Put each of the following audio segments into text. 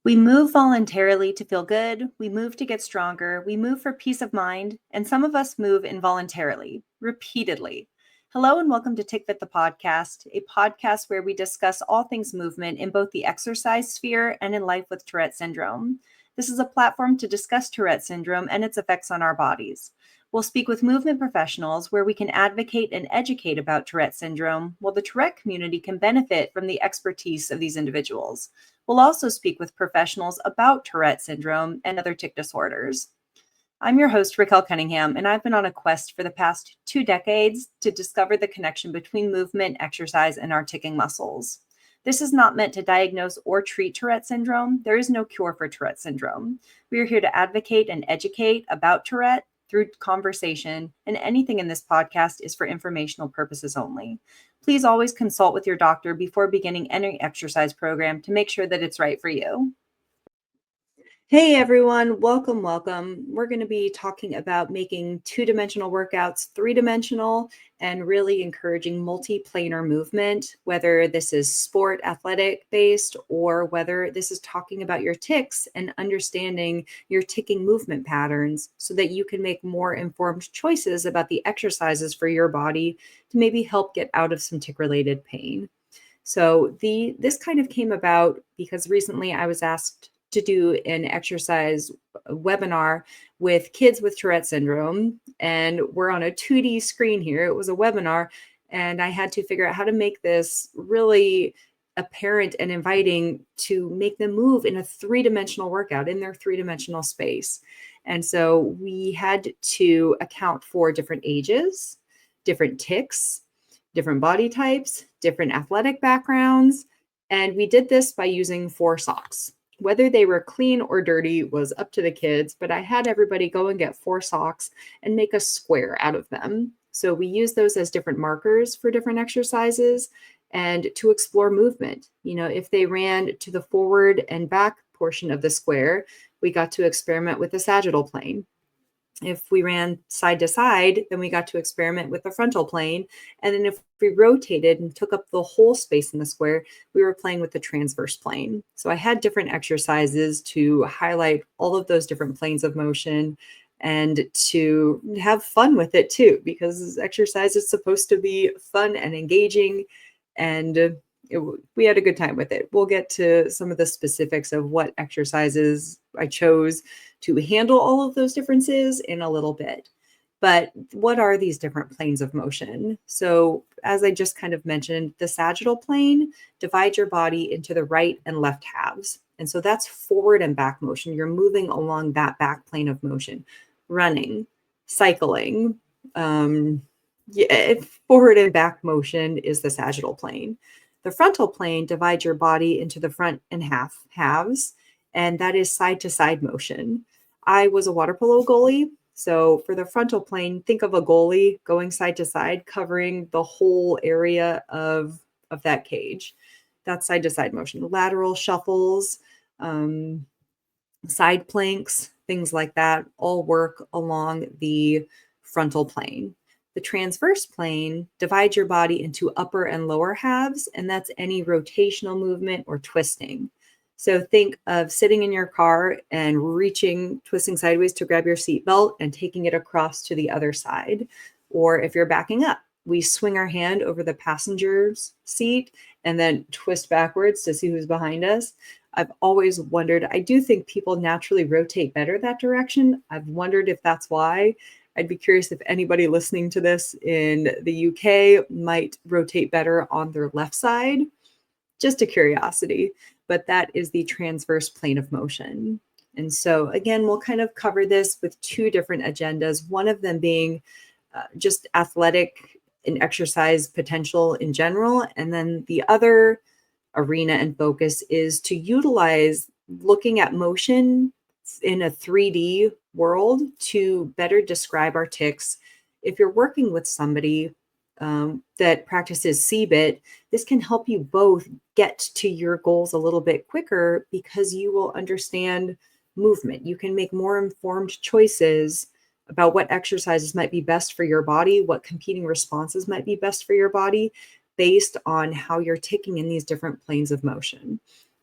We move voluntarily to feel good, we move to get stronger, we move for peace of mind, and some of us move involuntarily, repeatedly. Hello and welcome to Tick Fit the podcast, a podcast where we discuss all things movement in both the exercise sphere and in life with Tourette syndrome. This is a platform to discuss Tourette syndrome and its effects on our bodies. We'll speak with movement professionals where we can advocate and educate about Tourette syndrome, while the Tourette community can benefit from the expertise of these individuals. We'll also speak with professionals about Tourette syndrome and other tic disorders. I'm your host, Raquel Cunningham, and I've been on a quest for the past 2 decades to discover the connection between movement, exercise, and our ticking muscles. This is not meant to diagnose or treat Tourette syndrome. There is no cure for Tourette syndrome. We are here to advocate and educate about Tourette through conversation, and anything in this podcast is for informational purposes only. Please always consult with your doctor before beginning any exercise program to make sure that it's right for you. Hey everyone, welcome. We're going to be talking about making two-dimensional workouts three-dimensional and really encouraging multiplanar movement, whether this is sport athletic based or whether this is talking about your tics and understanding your ticking movement patterns so that you can make more informed choices about the exercises for your body to maybe help get out of some tic-related pain. So this kind of came about because recently I was asked to do an exercise webinar with kids with Tourette syndrome, and we're on a 2D screen here. It was a webinar, and I had to figure out how to make this really apparent and inviting to make them move in a three-dimensional workout in their three-dimensional space. And so we had to account for different ages, different tics, different body types, different athletic backgrounds, and we did this by using 4 socks. Whether they were clean or dirty was up to the kids, but I had everybody go and get 4 socks and make a square out of them. So we use those as different markers for different exercises and to explore movement. You know, if they ran to the forward and back portion of the square, we got to experiment with the sagittal plane. If we ran side to side, then we got to experiment with the frontal plane. And then if we rotated and took up the whole space in the square, we were playing with the transverse plane. So I had different exercises to highlight all of those different planes of motion and to have fun with it too, because exercise is supposed to be fun and engaging, and we had a good time with it. We'll get to some of the specifics of what exercises I chose to handle all of those differences in a little bit. But what are these different planes of motion? So as I just kind of mentioned, the sagittal plane divides your body into the right and left halves. And so that's forward and back motion. You're moving along that back plane of motion, running, cycling. Forward and back motion is the sagittal plane. The frontal plane divides your body into the front and halves, and that is side to side motion. I was a water polo goalie. So for the frontal plane, think of a goalie going side to side, covering the whole area of that cage. That's side to side motion. Lateral shuffles, side planks, things like that all work along the frontal plane. The transverse plane divides your body into upper and lower halves, and that's any rotational movement or twisting. So think of sitting in your car and twisting sideways to grab your seatbelt and taking it across to the other side. Or if you're backing up, we swing our hand over the passenger's seat and then twist backwards to see who's behind us. I've always wondered, I do think people naturally rotate better that direction. I've wondered if that's why. I'd be curious if anybody listening to this in the UK might rotate better on their left side. Just a curiosity, but that is the transverse plane of motion. And so again, we'll kind of cover this with 2 different agendas, one of them being just athletic and exercise potential in general. And then the other arena and focus is to utilize looking at motion in a 3D world to better describe our tics. If you're working with somebody that practices CBIT, this can help you both get to your goals a little bit quicker because you will understand movement. You can make more informed choices about what exercises might be best for your body, what competing responses might be best for your body based on how you're ticking in these different planes of motion.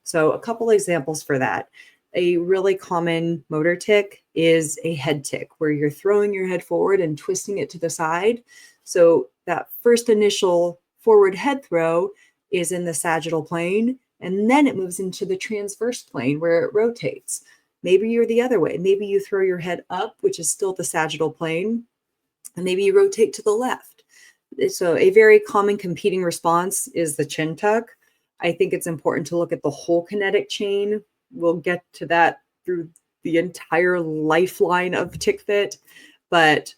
So a couple examples for that. A really common motor tic is a head tic, where you're throwing your head forward and twisting it to the side. So that first initial forward head throw is in the sagittal plane, and then it moves into the transverse plane where it rotates. Maybe you're the other way. Maybe you throw your head up, which is still the sagittal plane, and maybe you rotate to the left. So a very common competing response is the chin tuck. I think it's important to look at the whole kinetic chain. We'll get to that through the entire lifeline of tick fit, but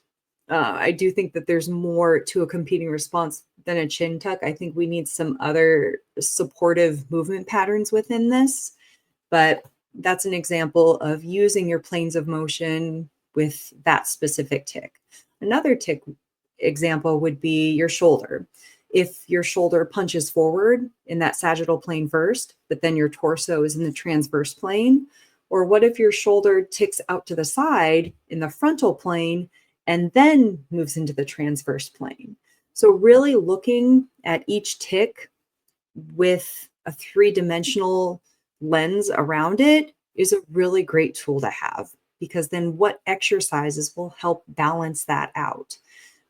I do think that there's more to a competing response than a chin tuck. I think we need some other supportive movement patterns within this, but that's an example of using your planes of motion with that specific tic. Another tic example would be your shoulder. If your shoulder punches forward in that sagittal plane first, but then your torso is in the transverse plane, or what if your shoulder ticks out to the side in the frontal plane and then moves into the transverse plane? So really looking at each tic with a three-dimensional lens around it is a really great tool to have, because then what exercises will help balance that out?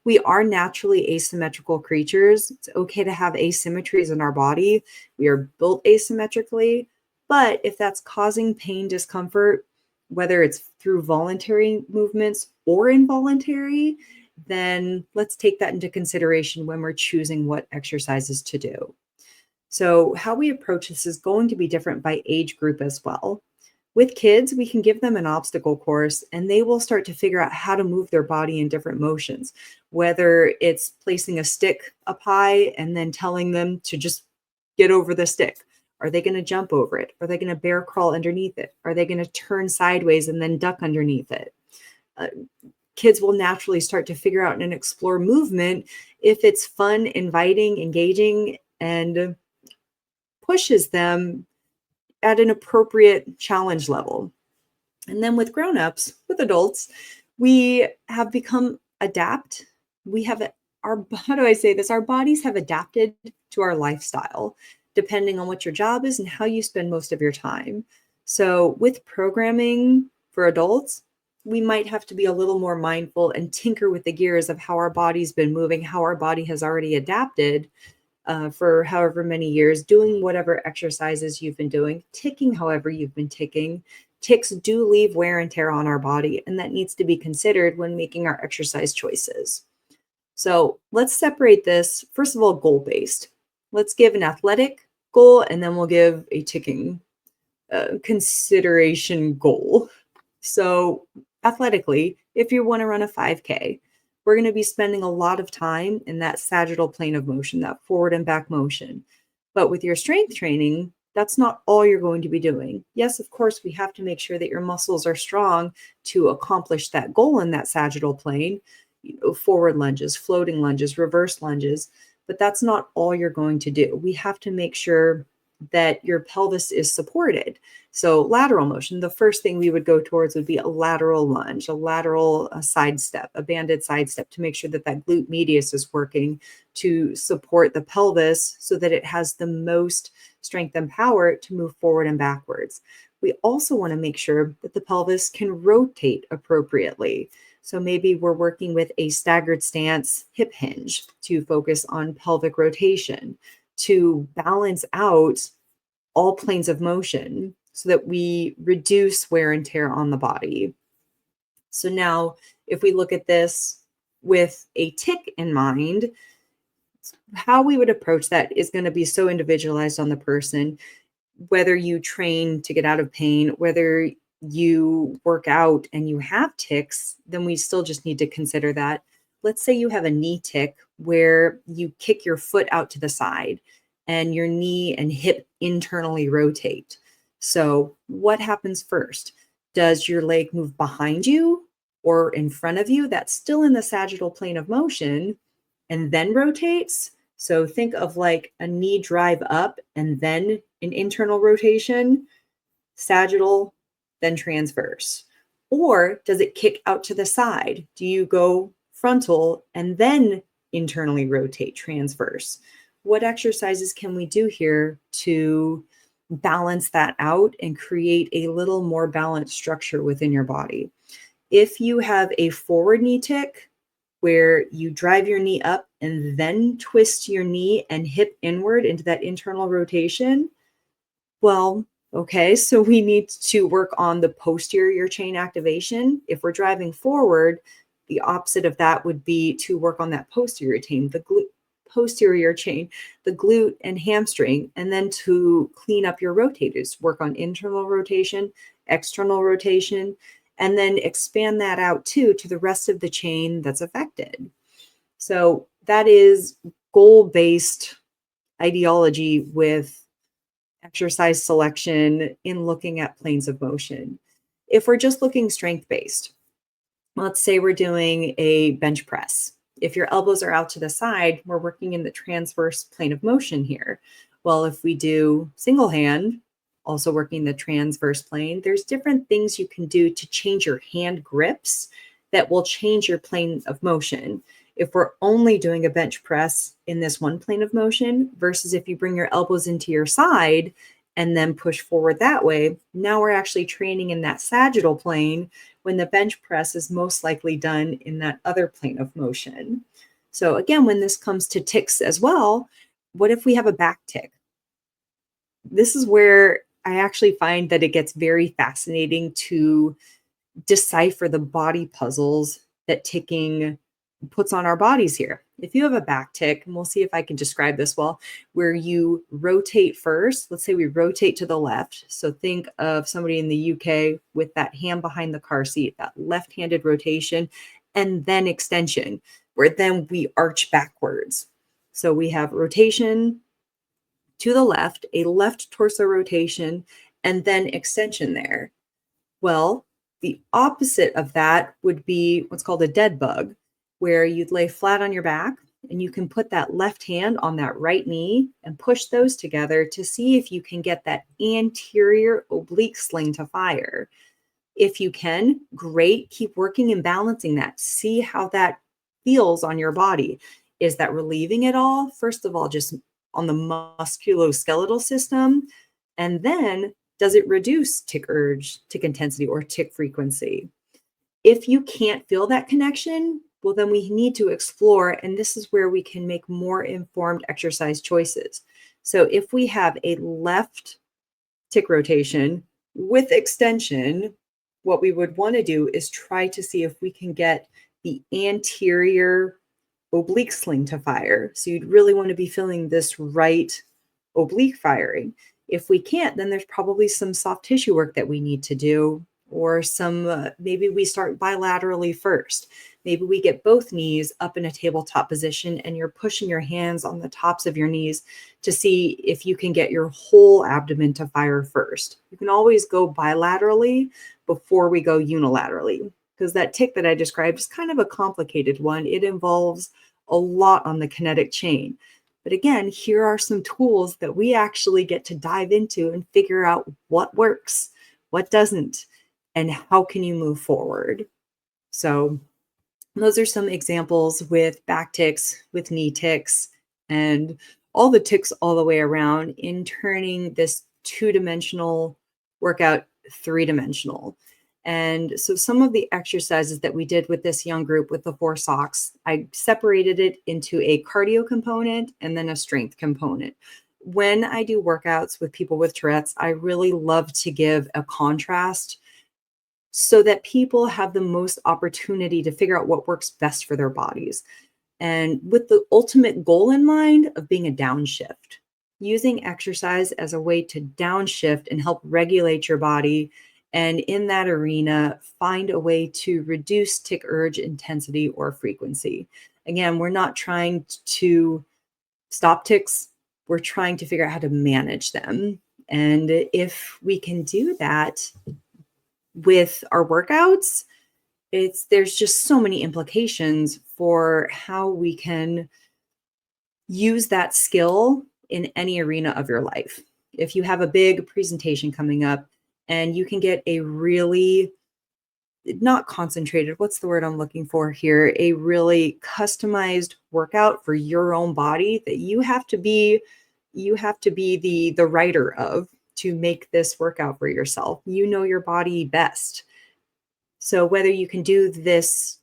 We are naturally asymmetrical creatures. It's okay to have asymmetries in our body. We are built asymmetrically, but if that's causing pain, discomfort, whether it's through voluntary movements or involuntary, then let's take that into consideration when we're choosing what exercises to do. So how we approach this is going to be different by age group as well. With kids, we can give them an obstacle course and they will start to figure out how to move their body in different motions, whether it's placing a stick up high and then telling them to just get over the stick. Are they going to jump over it? Are they going to bear crawl underneath it? Are they going to turn sideways and then duck underneath it? Kids will naturally start to figure out and explore movement if it's fun, inviting, engaging, and pushes them at an appropriate challenge level. And then with grown-ups, with adults, we have become adapt. We have how do I say this? Our bodies have adapted to our lifestyle, depending on what your job is and how you spend most of your time. So with programming for adults, we might have to be a little more mindful and tinker with the gears of how our body's been moving, how our body has already adapted for however many years, doing whatever exercises you've been doing, ticking however you've been ticking. Tics do leave wear and tear on our body, and that needs to be considered when making our exercise choices. So let's separate this, first of all, goal-based. Let's give an athletic goal, and then we'll give a ticking consideration goal. So athletically, if you want to run a 5K, we're going to be spending a lot of time in that sagittal plane of motion, that forward and back motion. But with your strength training, that's not all you're going to be doing. Yes, of course, we have to make sure that your muscles are strong to accomplish that goal in that sagittal plane, forward lunges, floating lunges, reverse lunges, but that's not all you're going to do. We have to make sure that your pelvis is supported. So lateral motion, the first thing we would go towards would be a lateral lunge, a lateral sidestep, a banded sidestep, to make sure that that glute medius is working to support the pelvis so that it has the most strength and power to move forward and backwards. We also want to make sure that the pelvis can rotate appropriately. So maybe we're working with a staggered stance hip hinge to focus on pelvic rotation, to balance out all planes of motion so that we reduce wear and tear on the body. So now, if we look at this with a tic in mind, how we would approach that is going to be so individualized on the person. Whether you train to get out of pain, whether you work out and you have tics, then we still just need to consider that. Let's say you have a knee tic where you kick your foot out to the side and your knee and hip internally rotate. So what happens first? Does your leg move behind you or in front of you? That's still in the sagittal plane of motion and then rotates. So think of like a knee drive up and then an internal rotation, sagittal, then transverse. Or does it kick out to the side? Do you go frontal and then internally rotate transverse? What exercises can we do here to balance that out and create a little more balanced structure within your body. If you have a forward knee tic where you drive your knee up and then twist your knee and hip inward into that internal rotation, well, okay, so we need to work on the posterior chain activation. If we're driving forward, the opposite of that would be to work on that posterior chain, posterior chain, the glute and hamstring, and then to clean up your rotators, work on internal rotation, external rotation, and then expand that out too to the rest of the chain that's affected. So that is goal-based ideology with exercise selection in looking at planes of motion. If we're just looking strength-based, let's say we're doing a bench press. If your elbows are out to the side, we're working in the transverse plane of motion here. Well, if we do single hand, also working the transverse plane, there's different things you can do to change your hand grips that will change your plane of motion. If we're only doing a bench press in this one plane of motion versus if you bring your elbows into your side and then push forward that way, now we're actually training in that sagittal plane when the bench press is most likely done in that other plane of motion. So again, when this comes to tics as well, what if we have a back tic? This is where I actually find that it gets very fascinating to decipher the body puzzles that ticking puts on our bodies here. If you have a back tic, and we'll see if I can describe this well, where you rotate first, let's say we rotate to the left. So think of somebody in the UK with that hand behind the car seat, that left-handed rotation, and then extension, where then we arch backwards. So we have rotation to the left, a left torso rotation, and then extension there. Well, the opposite of that would be what's called a dead bug, where you'd lay flat on your back and you can put that left hand on that right knee and push those together to see if you can get that anterior oblique sling to fire. If you can, great. Keep working and balancing that. See how that feels on your body. Is that relieving it all? First of all, just on the musculoskeletal system. And then does it reduce tic urge, tic intensity, or tic frequency? If you can't feel that connection, well, then we need to explore, and this is where we can make more informed exercise choices. So if we have a left tic rotation with extension, what we would want to do is try to see if we can get the anterior oblique sling to fire. So you'd really want to be feeling this right oblique firing. If we can't, then there's probably some soft tissue work that we need to do, or some, maybe we start bilaterally first. Maybe we get both knees up in a tabletop position and you're pushing your hands on the tops of your knees to see if you can get your whole abdomen to fire first. You can always go bilaterally before we go unilaterally, because that tic that I described is kind of a complicated one. It involves a lot on the kinetic chain. But again, here are some tools that we actually get to dive into and figure out what works, what doesn't, and how can you move forward. So those are some examples with back tics, with knee tics, and all the tics all the way around in turning this two-dimensional workout three-dimensional. And so some of the exercises that we did with this young group with the 4 socks, I separated it into a cardio component and then a strength component. When I do workouts with people with Tourette's, I really love to give a contrast so that people have the most opportunity to figure out what works best for their bodies. And with the ultimate goal in mind of being a downshift, using exercise as a way to downshift and help regulate your body. And in that arena, find a way to reduce tic urge intensity or frequency. Again, we're not trying to stop tics. We're trying to figure out how to manage them. And if we can do that with our workouts, there's just so many implications for how we can use that skill in any arena of your life. If you have a big presentation coming up and you can get a really not concentrated, what's the word I'm looking for here? A really customized workout for your own body that you have to be the writer of to make this workout for yourself. You know your body best. So whether you can do this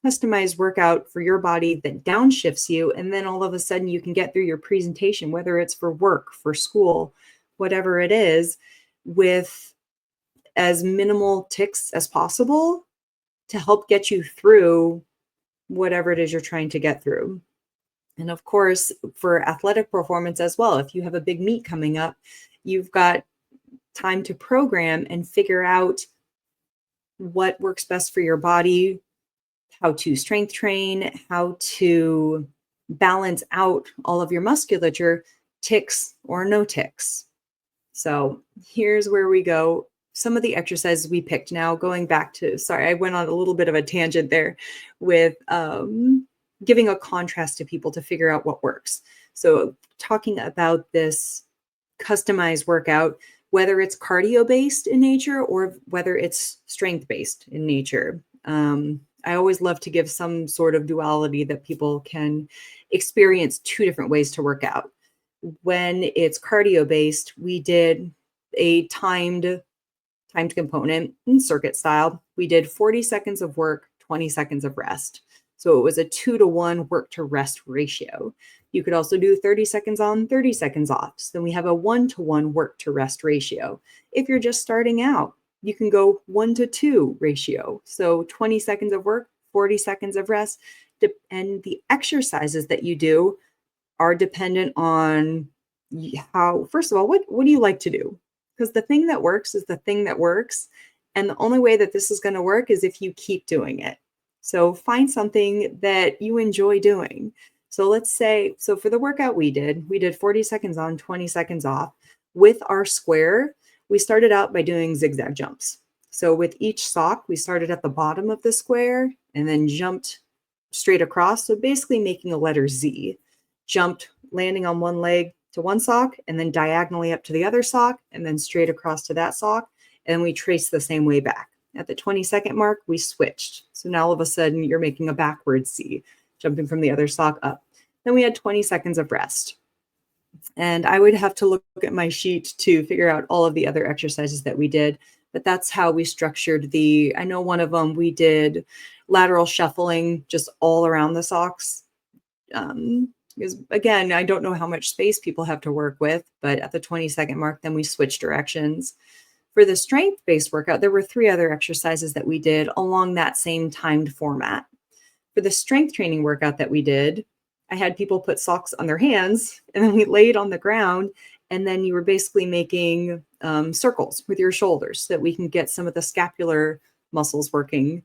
customized workout for your body that downshifts you, and then all of a sudden you can get through your presentation, whether it's for work, for school, whatever it is, with as minimal tics as possible to help get you through whatever it is you're trying to get through. And of course, for athletic performance as well, if you have a big meet coming up, you've got time to program and figure out what works best for your body, how to strength train, how to balance out all of your musculature, tics or no tics. So here's where we go. Some of the exercises we picked now, going back to, sorry, I went on a little bit of a tangent there with giving a contrast to people to figure out what works. So talking about this customized workout, whether it's cardio based in nature or whether it's strength based in nature. I always love to give some sort of duality that people can experience two different ways to work out. When it's cardio based, we did a timed component in circuit style. We did 40 seconds of work, 20 seconds of rest. So it was a 2-to-1 work to rest ratio. You could also do 30 seconds on, 30 seconds off. So then we have a 1-to-1 work to rest ratio. If you're just starting out, you can go 1-to-2 ratio. So 20 seconds of work, 40 seconds of rest. And the exercises that you do are dependent on how, first of all, what do you like to do? Because the thing that works is the thing that works. And the only way that this is going to work is if you keep doing it. So find something that you enjoy doing. So let's say, so for the workout we did 40 seconds on, 20 seconds off. With our square, we started out by doing zigzag jumps. So with each sock, we started at the bottom of the square and then jumped straight across. So basically making a letter Z. Jumped, landing on one leg to one sock, and then diagonally up to the other sock, and then straight across to that sock. And we traced the same way back. At the 20-second mark, we switched. So now all of a sudden you're making a backwards C, jumping from the other sock up. Then we had 20 seconds of rest. And I would have to look at my sheet to figure out all of the other exercises that we did. But that's how we structured I know one of them, we did lateral shuffling just all around the socks. Because again, I don't know how much space people have to work with, but at the 20-second mark, then we switched directions. For the strength-based workout, there were 3 other exercises that we did along that same timed format. For the strength training workout that we did, I had people put socks on their hands, and then we laid on the ground, and then you were basically making circles with your shoulders so that we can get some of the scapular muscles working.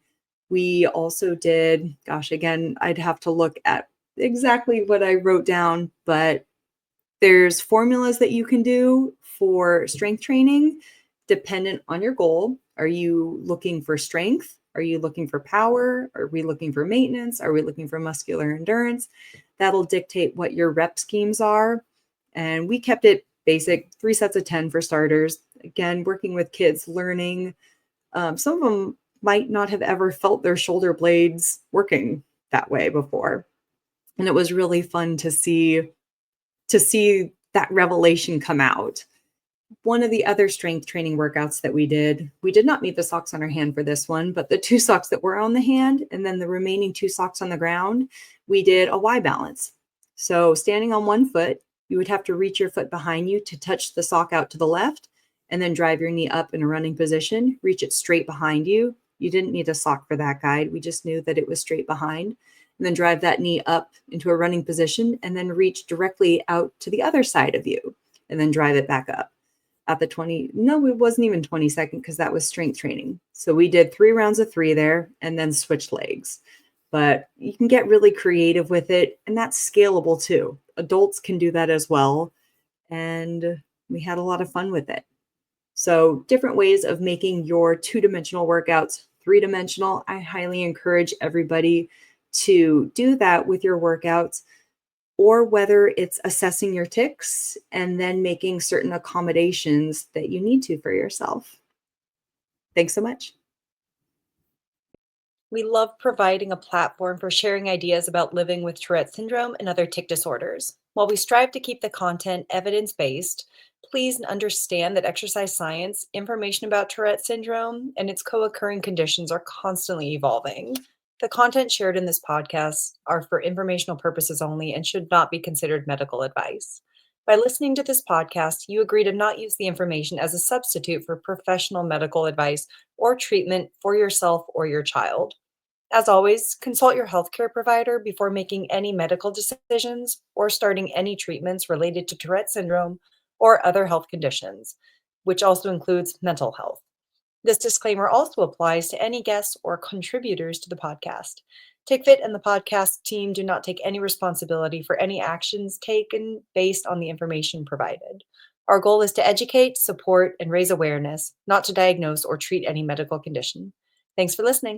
We also did, gosh, again, I'd have to look at exactly what I wrote down, but there's formulas that you can do for strength training dependent on your goal. Are you looking for strength? Are you looking for power? Are we looking for maintenance? Are we looking for muscular endurance? That'll dictate what your rep schemes are. And we kept it basic, 3 sets of 10 for starters. Again, working with kids, learning. Some of them might not have ever felt their shoulder blades working that way before. And it was really fun to see that revelation come out. One of the other strength training workouts that we did not need the socks on our hand for this one, but the 2 socks that were on the hand and then the remaining 2 socks on the ground, we did a Y balance. So standing on one foot, you would have to reach your foot behind you to touch the sock out to the left and then drive your knee up in a running position, reach it straight behind you. You didn't need a sock for that guide. We just knew that it was straight behind. And then drive that knee up into a running position and then reach directly out to the other side of you and then drive it back up. At the it wasn't even 20 seconds because that was strength training. So we did 3 rounds of 3 there and then switched legs. But you can get really creative with it, and that's scalable too. Adults can do that as well. And we had a lot of fun with it. So different ways of making your 2-dimensional workouts 3-dimensional. I highly encourage everybody to do that with your workouts, or whether it's assessing your tics and then making certain accommodations that you need to for yourself. Thanks so much. We love providing a platform for sharing ideas about living with Tourette syndrome and other tic disorders. While we strive to keep the content evidence based, please understand that exercise science, information about Tourette syndrome, and its co occurring conditions are constantly evolving. The content shared in this podcast are for informational purposes only and should not be considered medical advice. By listening to this podcast, you agree to not use the information as a substitute for professional medical advice or treatment for yourself or your child. As always, consult your healthcare provider before making any medical decisions or starting any treatments related to Tourette syndrome or other health conditions, which also includes mental health. This disclaimer also applies to any guests or contributors to the podcast. TickFit and the podcast team do not take any responsibility for any actions taken based on the information provided. Our goal is to educate, support, and raise awareness, not to diagnose or treat any medical condition. Thanks for listening.